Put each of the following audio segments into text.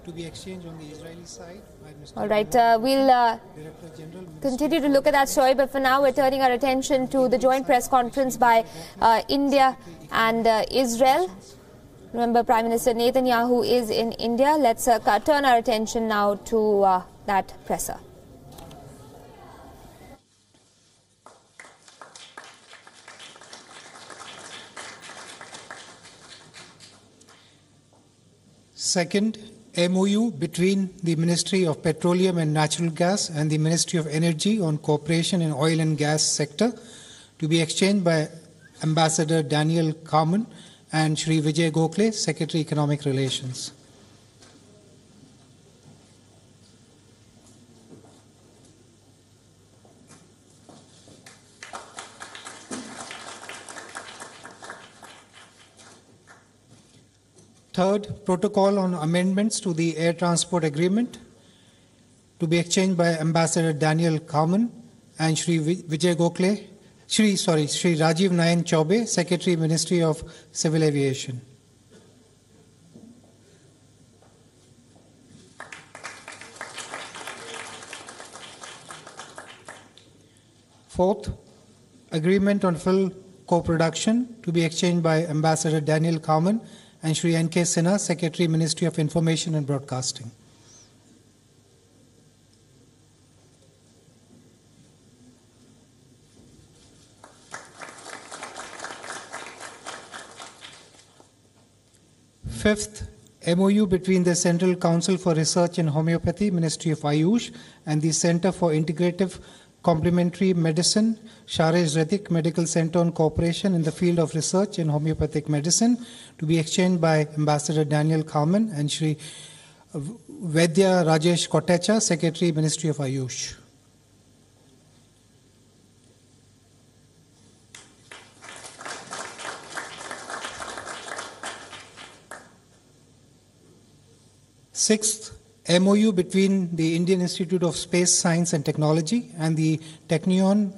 to be exchanged on the Israeli side by Mr. All right, we'll continue to look at that story, but for now we're turning our attention to the joint press conference by India and Israel. Remember, Prime Minister Netanyahu is in India. Let's turn our attention now to that presser. Second, MOU between the Ministry of Petroleum and Natural Gas and the Ministry of Energy on cooperation in oil and gas sector to be exchanged by Ambassador Daniel Carman and Shri Vijay Gokhale, Secretary Economic Relations. Third, protocol on amendments to the air transport agreement to be exchanged by Ambassador Daniel Carman and Shri Vijay Gokhale, Shri Rajiv Nayan Chaube, Secretary, Ministry of Civil Aviation. Fourth, agreement on full co-production to be exchanged by Ambassador Daniel Carman and Shri N.K. Sinha, Secretary, Ministry of Information and Broadcasting. Fifth, MOU between the Central Council for Research in Homeopathy, Ministry of Ayush, and the Center for Integrative Complementary Medicine, Sharej Radik Medical Center on cooperation in the field of research in homeopathic medicine to be exchanged by Ambassador Daniel Carman and Shri Vaidya Rajesh Kotecha, Secretary, Ministry of Ayush. Sixth, MOU between the Indian Institute of Space Science and Technology and the Technion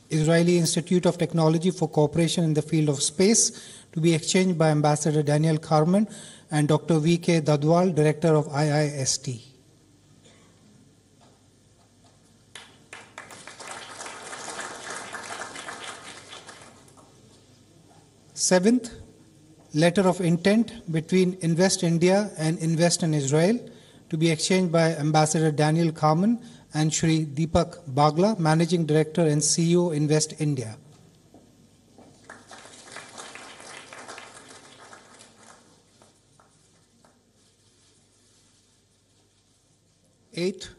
Israeli Institute of Technology for cooperation in the field of space to be exchanged by Ambassador Daniel Carman and Dr. V.K. Dadwal, Director of IIST. Seventh, letter of intent between Invest India and Invest in Israel to be exchanged by Ambassador Daniel Carman and Shri Deepak Bagla, Managing Director and CEO, Invest India. Eighth,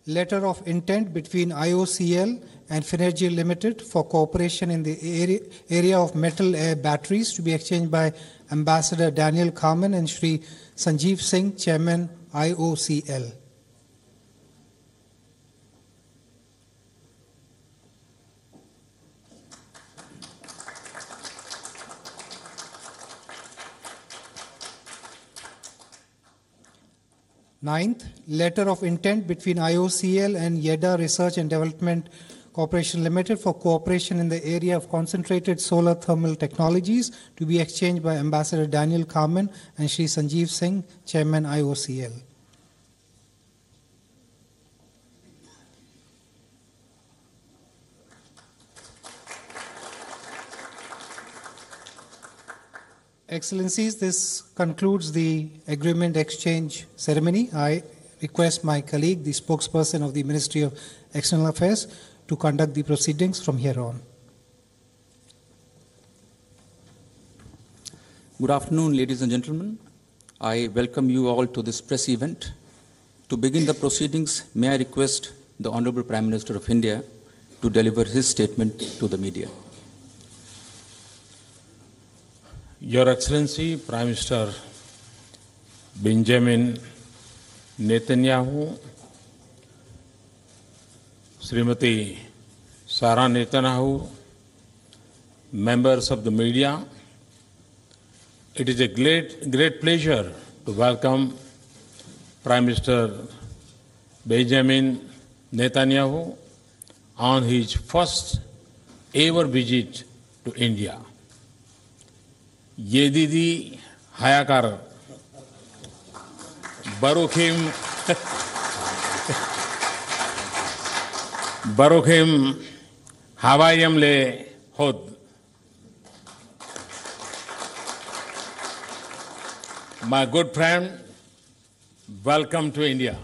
letter of intent between IOCL and Finergy Limited for cooperation in the area of metal air batteries to be exchanged by Ambassador Daniel Carman and Shri Sanjeev Singh, Chairman, IOCL. Ninth, letter of intent between IOCL and YEDA Research and Development Corporation Limited for cooperation in the area of concentrated solar thermal technologies to be exchanged by Ambassador Daniel Carman and Shri Sanjeev Singh, Chairman, IOCL. Excellencies, this concludes the agreement exchange ceremony. I request my colleague, the spokesperson of the Ministry of External Affairs, to conduct the proceedings from here on. Good afternoon, ladies and gentlemen. I welcome you all to this press event. To begin the proceedings, may I request the Honorable Prime Minister of India to deliver his statement to the media. Your Excellency, Prime Minister Benjamin Netanyahu, Srimati Sarah Netanyahu, members of the media, it is a great pleasure to welcome Prime Minister Benjamin Netanyahu on his first ever visit to India. येदिदी हायाकार Baruchim Havayam Le Hod. My good friend, welcome to India.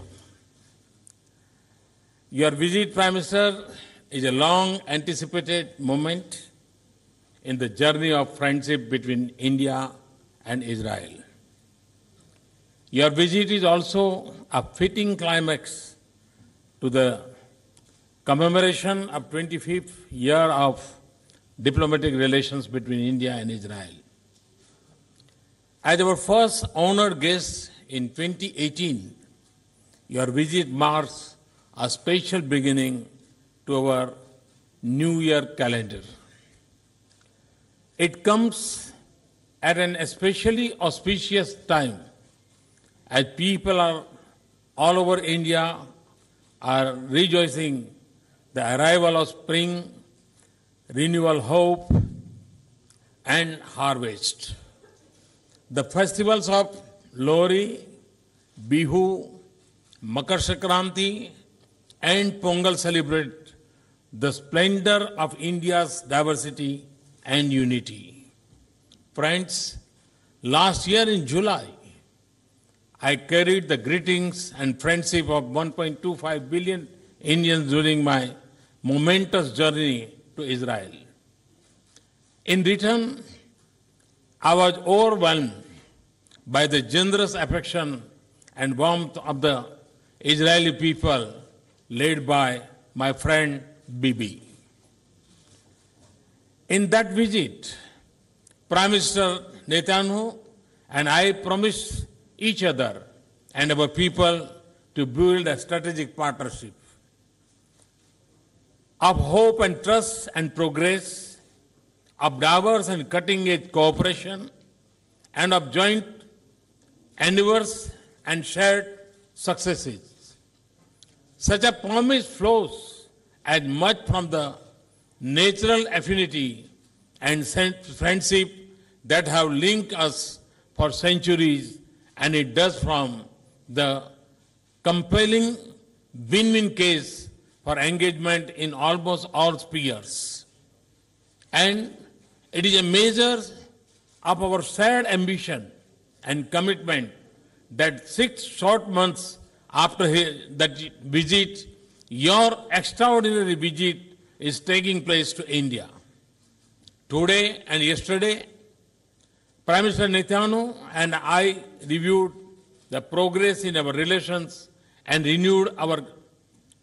Your visit, Prime Minister, is a long anticipated moment in the journey of friendship between India and Israel. Your visit is also a fitting climax to the commemoration of 25th year of diplomatic relations between India and Israel. As our first honored guest in 2018, your visit marks a special beginning to our New Year calendar. It comes at an especially auspicious time as people all over India are rejoicing the arrival of spring, renewal hope, and harvest. The festivals of Lohri, Bihu, Makar Sankranti, and Pongal celebrate the splendor of India's diversity and unity. Friends, last year in July, I carried the greetings and friendship of 1.25 billion Indians during my momentous journey to Israel. In return, I was overwhelmed by the generous affection and warmth of the Israeli people led by my friend Bibi. In that visit, Prime Minister Netanyahu and I promised each other and our people to build a strategic partnership of hope and trust and progress, of diverse and cutting-edge cooperation, and of joint endeavors and shared successes. Such a promise flows as much from the natural affinity and friendship that have linked us for centuries, and it does from the compelling win-win case for engagement in almost all spheres. And it is a measure of our shared ambition and commitment that 6 short months after that visit, your extraordinary visit is taking place to India. Today and yesterday, Prime Minister Netanyahu and I reviewed the progress in our relations and renewed our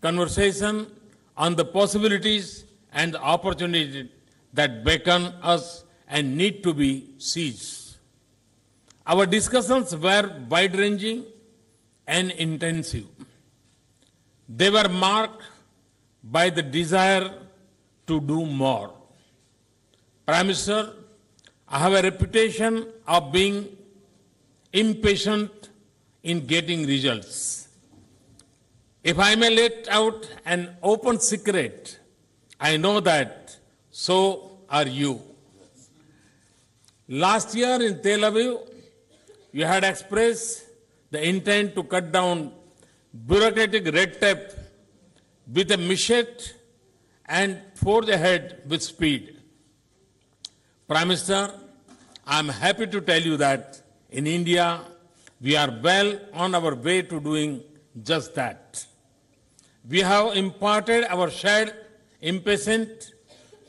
conversation on the possibilities and the opportunities that beckon us and need to be seized. Our discussions were wide-ranging and intensive. They were marked by the desire to do more. Prime Minister, I have a reputation of being impatient in getting results. If I may let out an open secret, I know that so are you. Last year in Tel Aviv, you had expressed the intent to cut down bureaucratic red tape with a machete and forge ahead with speed. Prime Minister, I am happy to tell you that in India, we are well on our way to doing just that. We have imparted our shared impatience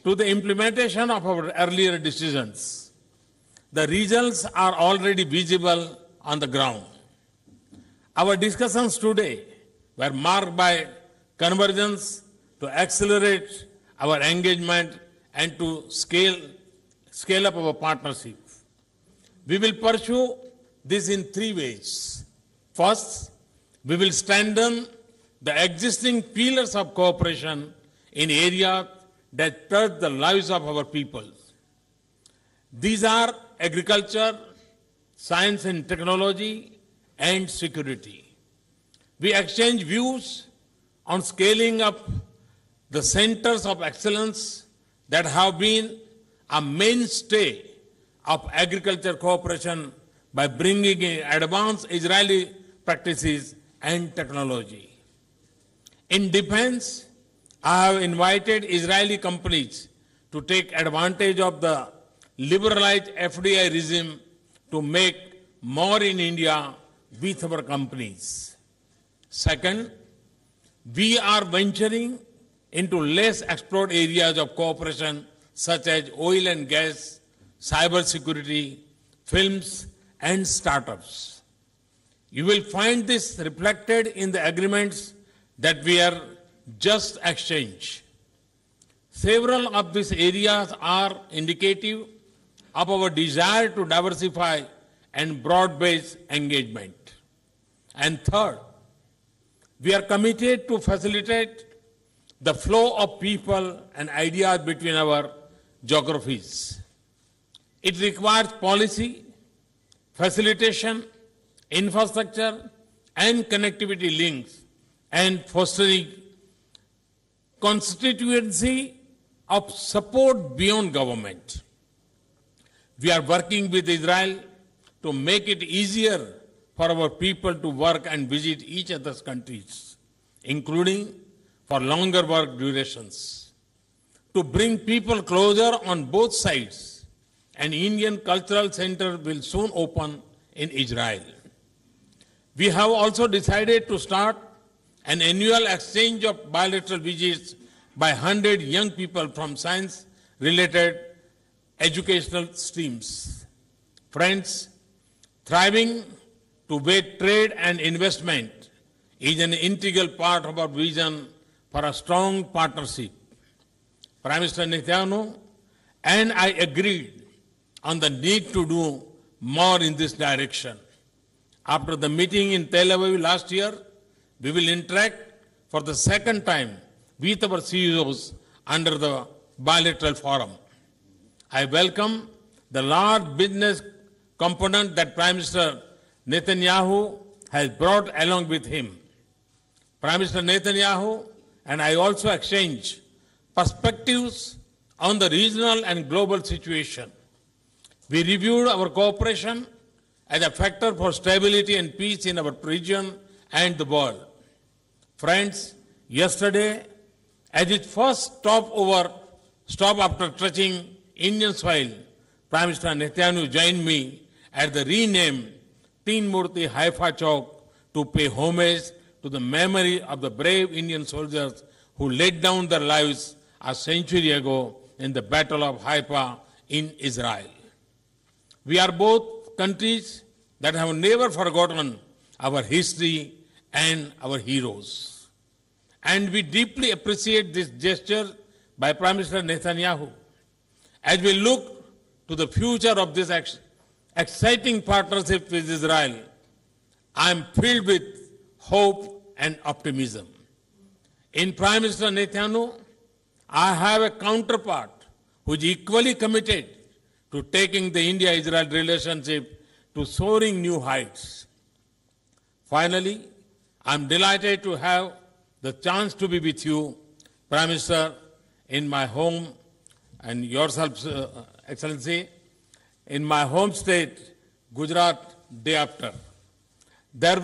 to the implementation of our earlier decisions. The results are already visible on the ground. Our discussions today were marked by convergence to accelerate our engagement and to scale up our partnership. We will pursue this in 3 ways. First, we will strengthen the existing pillars of cooperation in areas that touch the lives of our people. These are agriculture, science and technology, and security. We exchange views on scaling up the centers of excellence that have been a mainstay of agriculture cooperation by bringing in advanced Israeli practices and technology. In defense, I have invited Israeli companies to take advantage of the liberalized FDI regime to make more in India with our companies. Second, we are venturing into less explored areas of cooperation such as oil and gas, cyber security, films, and startups. You will find this reflected in the agreements that we are just exchanged. Several of these areas are indicative of our desire to diversify and broad-based engagement. And third, we are committed to facilitate the flow of people and ideas between our geographies. It requires policy, facilitation, infrastructure, and connectivity links, and fostering constituency of support beyond government. We are working with Israel to make it easier for our people to work and visit each other's countries, including for longer work durations. To bring people closer on both sides, an Indian Cultural Center will soon open in Israel. We have also decided to start an annual exchange of bilateral visits by 100 young people from science-related educational streams. Friends, thriving to wage trade and investment is an integral part of our vision for a strong partnership. Prime Minister Netanyahu and I agreed on the need to do more in this direction. After the meeting in Tel Aviv last year, we will interact for the second time with our CEOs under the bilateral forum. I welcome the large business component that Prime Minister Netanyahu has brought along with him. Prime Minister Netanyahu and I also exchange perspectives on the regional and global situation. We reviewed our cooperation as a factor for stability and peace in our region and the world. Friends, yesterday, as its first stop after touching Indian soil, Prime Minister Netanyahu joined me at the renamed Teen Murti Haifa Chowk to pay homage to the memory of the brave Indian soldiers who laid down their lives a century ago in the Battle of Haifa in Israel. We are both countries that have never forgotten our history and our heroes. And we deeply appreciate this gesture by Prime Minister Netanyahu. As we look to the future of this exciting partnership with Israel, I am filled with hope and optimism. In Prime Minister Netanyahu, I have a counterpart who is equally committed to taking the India-Israel relationship to soaring new heights. Finally, I am delighted to have the chance to be with you, Prime Minister, in my home, and yourself, Excellency, in my home state, Gujarat, day after. There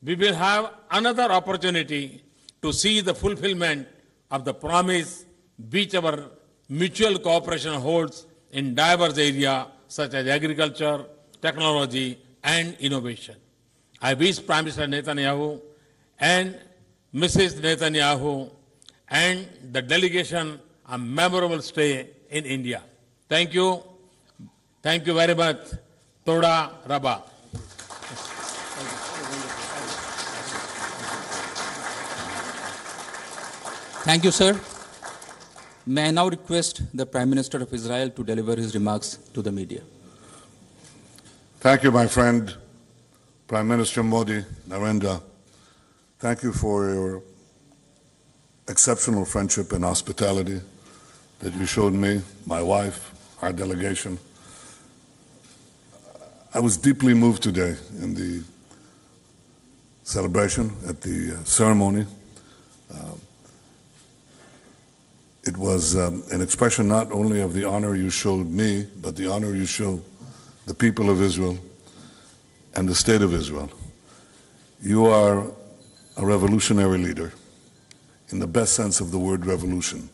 we will have another opportunity to see the fulfillment of the promise which our mutual cooperation holds in diverse areas such as agriculture, technology, and innovation. I wish Prime Minister Netanyahu and Mrs. Netanyahu and the delegation a memorable stay in India. Thank you. Thank you very much. Toda Rabba. Thank you, sir. May I now request the Prime Minister of Israel to deliver his remarks to the media. Thank you, my friend, Prime Minister Modi, Narendra. Thank you for your exceptional friendship and hospitality that you showed me, my wife, our delegation. I was deeply moved today in the celebration, at the ceremony. It was an expression not only of the honor you showed me, but the honor you showed the people of Israel and the state of Israel. You are a revolutionary leader, in the best sense of the word revolution.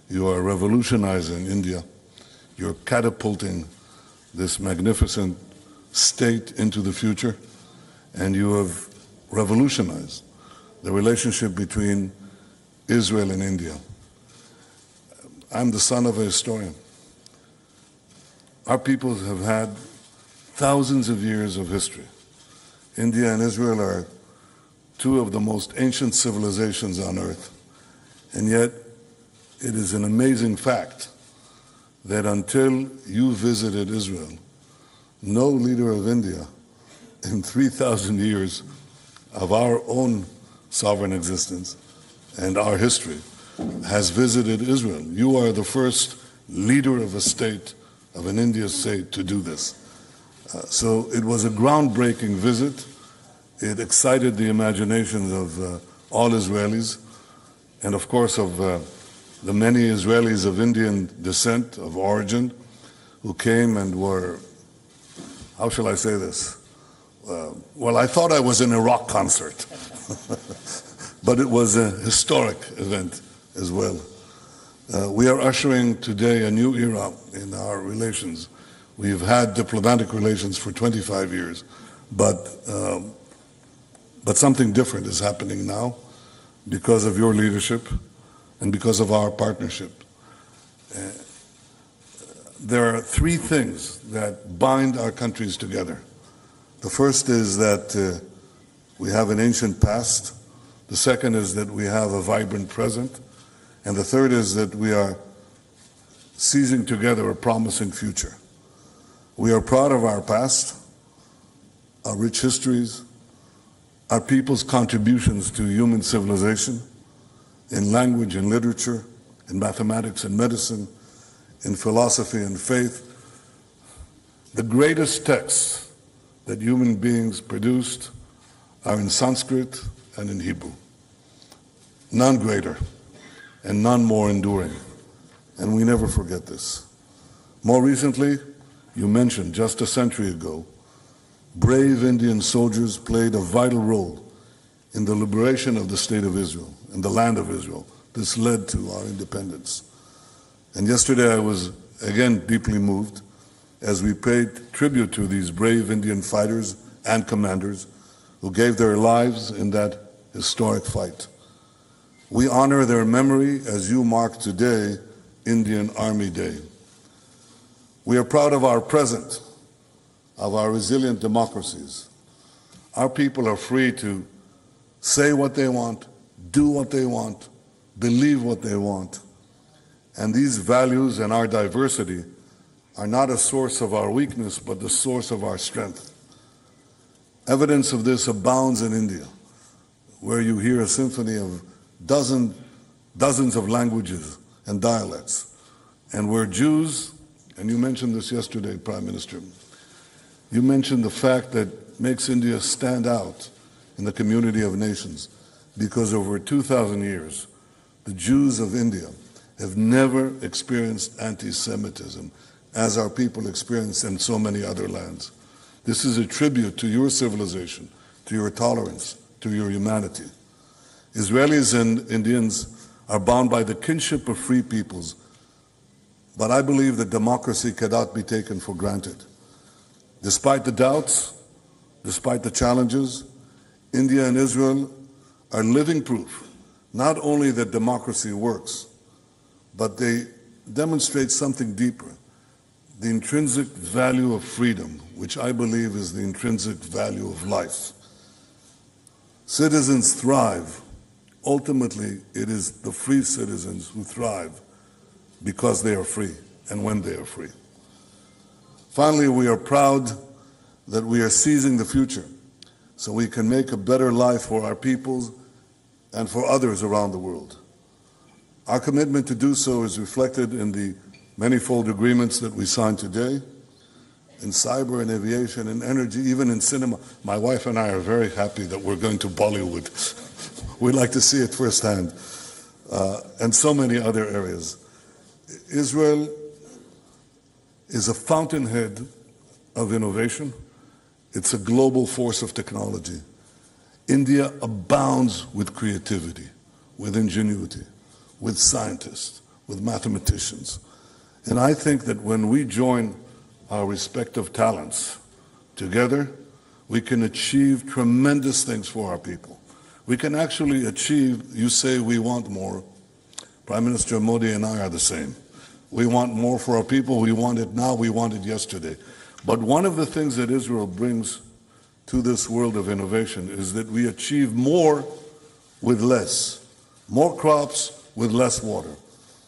You are revolutionizing India. You're catapulting this magnificent state into the future, and you have revolutionized the relationship between Israel and India. I'm the son of a historian. Our peoples have had thousands of years of history. India and Israel are two of the most ancient civilizations on earth. And yet, it is an amazing fact that until you visited Israel, no leader of India in 3,000 years of our own sovereign existence and our history has visited Israel. You are the first leader of a state, of an India state, to do this. So it was a groundbreaking visit. It excited the imaginations of all Israelis, and of course of the many Israelis of Indian descent, of origin, who came and were, how shall I say this? Well, I thought I was in a rock concert, but it was a historic event as well. We are ushering today a new era in our relations. We've had diplomatic relations for 25 years, but something different is happening now because of your leadership and because of our partnership. There are three things that bind our countries together. The first is that we have an ancient past. The second is that we have a vibrant present. And the third is that we are seizing together a promising future. We are proud of our past, our rich histories, our people's contributions to human civilization, in language and literature, in mathematics and medicine, in philosophy and faith. The greatest texts that human beings produced are in Sanskrit and in Hebrew. None greater and none more enduring. And we never forget this. More recently, you mentioned just a century ago, brave Indian soldiers played a vital role in the liberation of the state of Israel and the land of Israel. This led to our independence. And yesterday I was again deeply moved as we paid tribute to these brave Indian fighters and commanders who gave their lives in that historic fight. We honor their memory as you mark today Indian Army Day. We are proud of our present, of our resilient democracies. Our people are free to say what they want, do what they want, believe what they want. And these values and our diversity are not a source of our weakness, but the source of our strength. Evidence of this abounds in India, where you hear a symphony of dozens of languages and dialects, and where Jews, and you mentioned this yesterday, Prime Minister, you mentioned the fact that makes India stand out in the community of nations, because over 2,000 years, the Jews of India have never experienced anti-Semitism as our people experience in so many other lands. This is a tribute to your civilization, to your tolerance, to your humanity. Israelis and Indians are bound by the kinship of free peoples, but I believe that democracy cannot be taken for granted. Despite the doubts, despite the challenges, India and Israel are living proof, not only that democracy works, but they demonstrate something deeper, the intrinsic value of freedom, which I believe is the intrinsic value of life. Citizens thrive. Ultimately, it is the free citizens who thrive because they are free and when they are free. Finally, we are proud that we are seizing the future so we can make a better life for our peoples and for others around the world. Our commitment to do so is reflected in the manifold agreements that we signed today, in cyber and aviation and energy, even in cinema. My wife and I are very happy that we're going to Bollywood. We'd like to see it firsthand, and so many other areas. Israel is a fountainhead of innovation. It's a global force of technology. India abounds with creativity, with ingenuity, with scientists, with mathematicians. And I think that when we join our respective talents together, we can achieve tremendous things for our people. We can actually achieve, you say we want more. Prime Minister Modi and I are the same. We want more for our people. We want it now. We want it yesterday. But one of the things that Israel brings to this world of innovation is that we achieve more with less. More crops with less water.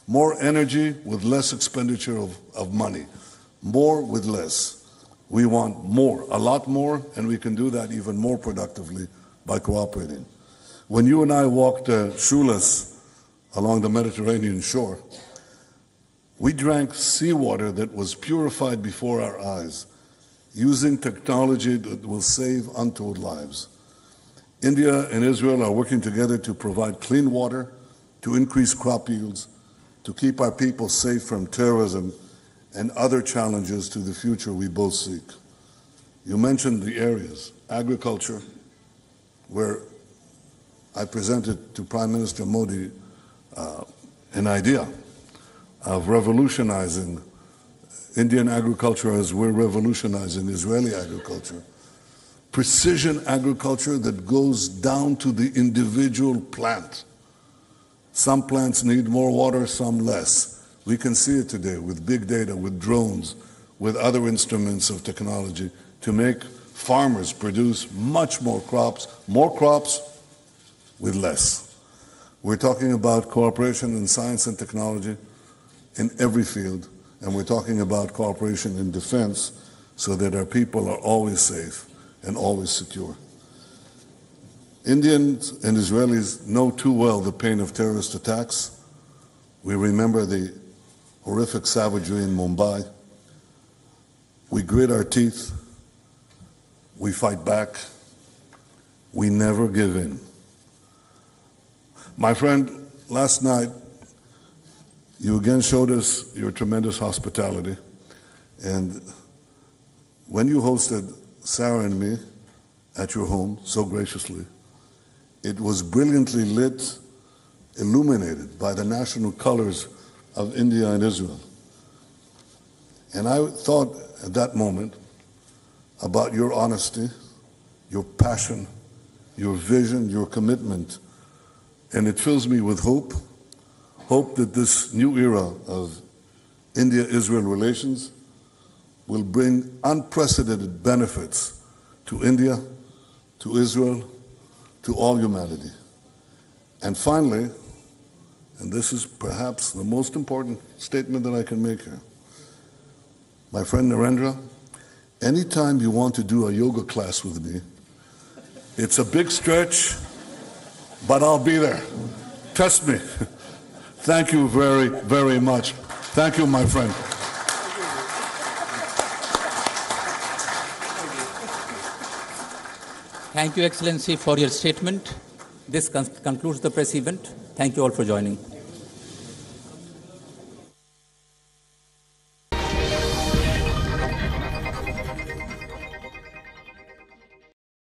More energy with less expenditure of money. More with less. We want more, a lot more, and we can do that even more productively by cooperating. When you and I walked shoeless along the Mediterranean shore, we drank seawater that was purified before our eyes, using technology that will save untold lives. India and Israel are working together to provide clean water, to increase crop yields, to keep our people safe from terrorism and other challenges to the future we both seek. You mentioned the areas, agriculture, where I presented to Prime Minister Modi an idea of revolutionizing Indian agriculture as we're revolutionizing Israeli agriculture. Precision agriculture that goes down to the individual plant. Some plants need more water, some less. We can see it today with big data, with drones, with other instruments of technology to make farmers produce much more crops with less. We're talking about cooperation in science and technology in every field, and we're talking about cooperation in defense so that our people are always safe and always secure. Indians and Israelis know too well the pain of terrorist attacks. We remember the horrific savagery in Mumbai. We grit our teeth. We fight back. We never give in. My friend, last night, you again showed us your tremendous hospitality. And when you hosted Sarah and me at your home so graciously, it was brilliantly lit, illuminated by the national colors of India and Israel. And I thought at that moment about your honesty, your passion, your vision, your commitment. And it fills me with hope that this new era of India-Israel relations will bring unprecedented benefits to India, to Israel, to all humanity. And finally, and this is perhaps the most important statement that I can make here, my friend Narendra, anytime you want to do a yoga class with me, it's a big stretch, but I'll be there. Trust me. Thank you very, very much. Thank you, my friend. Thank you, Excellency, for your statement. This concludes the press event. Thank you all for joining.